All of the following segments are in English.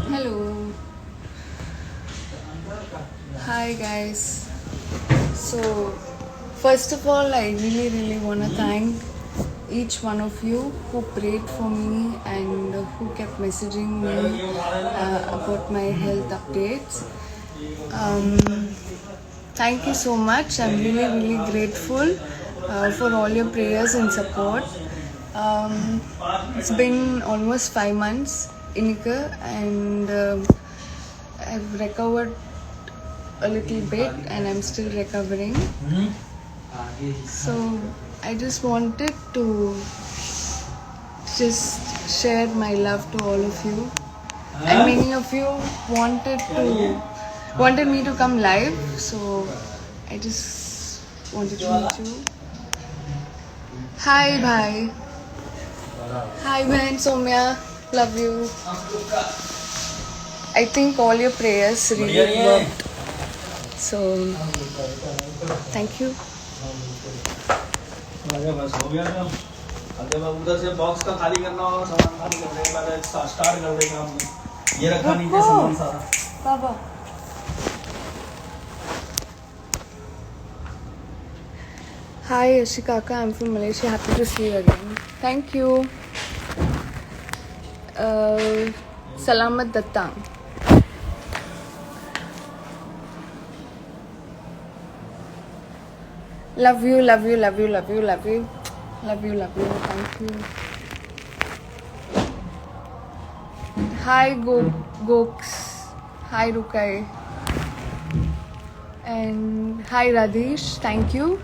Hello. Hi guys. So, first of all, I really want to thank each one of you who prayed for me and who kept messaging me about my health updates. Thank you so much. I'm really grateful for all your prayers and support. It's been almost 5 months, Inika, and I've recovered a little bit and I'm still recovering. So I just wanted to just share my love to all of you. And many of you wanted me to come live, so I just wanted to meet you. Hi bhai. Hi Ben Somya. Love you. I think all your prayers really worked. So thank you. बस हो गया काम। अगर मैं उधर से box का खाली करना होगा, सामान खाली करने के बाद स्टार्ट कर देगा हमने। ये रखा नीचे सामान सारा। Baba. Hi Ashikaka, I'm from Malaysia. Happy to see you again. Thank you. Salamat datang. Love you. Thank you. Hi Goks. Hi Rukai. And hi Radhish. Thank you.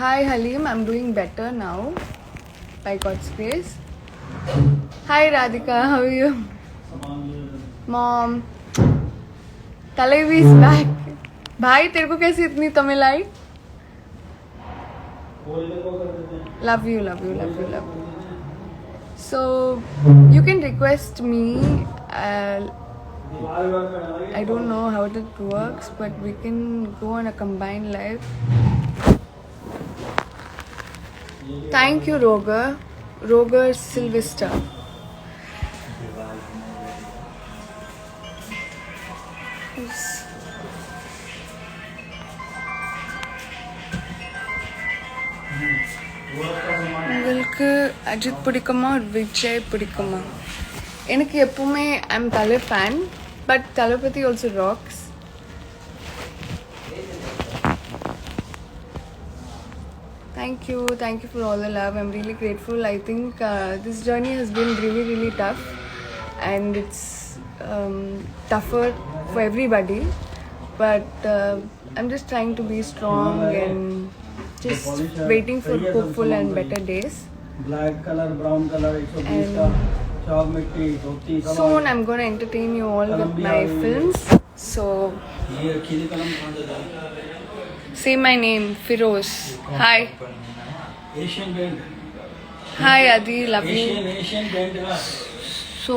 Hi Halim. I'm doing better now. By God's grace. Hi Radhika. How are you? Mom. Talevi is back. भाई तेरे को कैसी इतनी तमिल आई? Love you. So you can request me. I don't know how that works, but we can go on a combined live. Thank you, Roger Sylvester. உங்களுக்கு அஜித் பிடிக்குமா விஜய் பிடிக்குமா? எனக்கு எப்பவுமே ஐம் தலை fan, but Thalapathy also rocks. Thank you for all the love. I'm really grateful. I think this journey has been really tough, and it's tougher for everybody. But I'm just trying to be strong and just waiting for hopeful and better days. Black color, brown color, and soon I'm going to entertain you all with my films. So say my name, Firoz. Hi. Asian Paint. Hi Adi, love you. Asian Paint का। So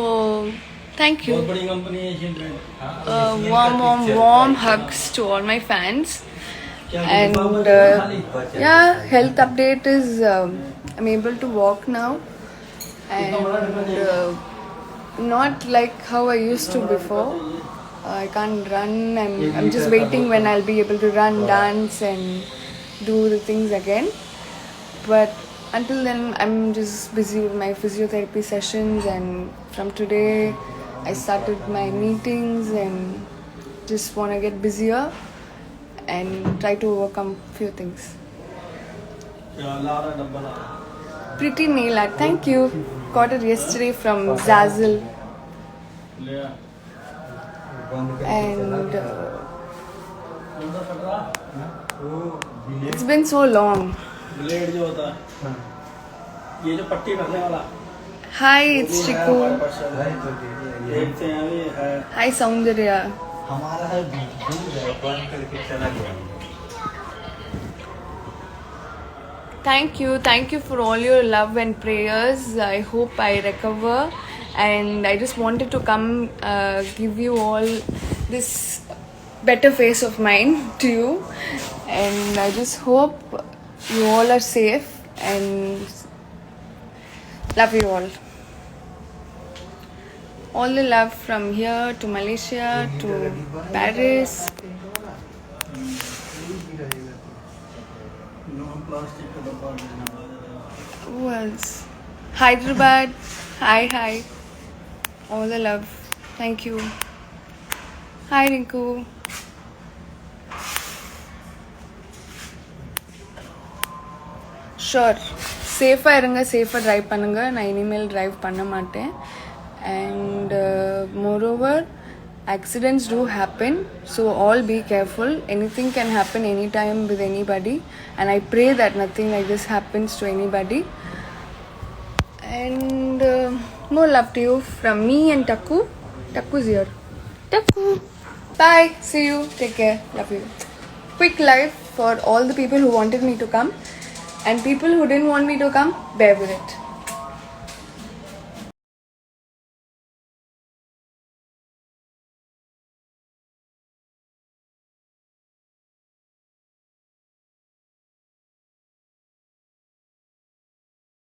thank you. बहुत बड़ी company है Asian Paint। warm hugs to all my fans. And health update is I'm able to walk now, and not like how I used to before. I can't run. I'm just waiting when I'll be able to run, dance, and do the things again. But until then, I'm just busy with my physiotherapy sessions, and from today, I started my meetings and just want to get busier and try to overcome few things. Pretty nail art, thank you. Got it yesterday from Zazzle. And it's been so long. Blade जो होता है, ये जो पट्टी भरने वाला। Hi, it's Chiku. देखते हैं अभी है। Hi, Soundarya. हमारा है दूर है, बंद करके चला गया। Thank you for all your love and prayers. I hope I recover, and I just wanted to come give you all this better face of mine to you, and I just hope you all are safe and love you all. All the love from here to Malaysia to Paris. No plastic का डब्बा लेना। Who else? Hyderabad. Hi. All the love. Thank you. Hi Rinku. Sure. சேஃபாக இருங்க, சேஃபாக drive பண்ணுங்கள். நான் இனிமேல் drive பண்ண மாட்டேன். And moreover accidents do happen, so all be careful. Anything can happen anytime with anybody, and I pray that nothing like this happens to anybody. And more love to you from me and Takku. Takku's here. Takku, bye, see you, take care, love you. Quick live for all the people who wanted me to come and people who didn't want me to come, bear with it.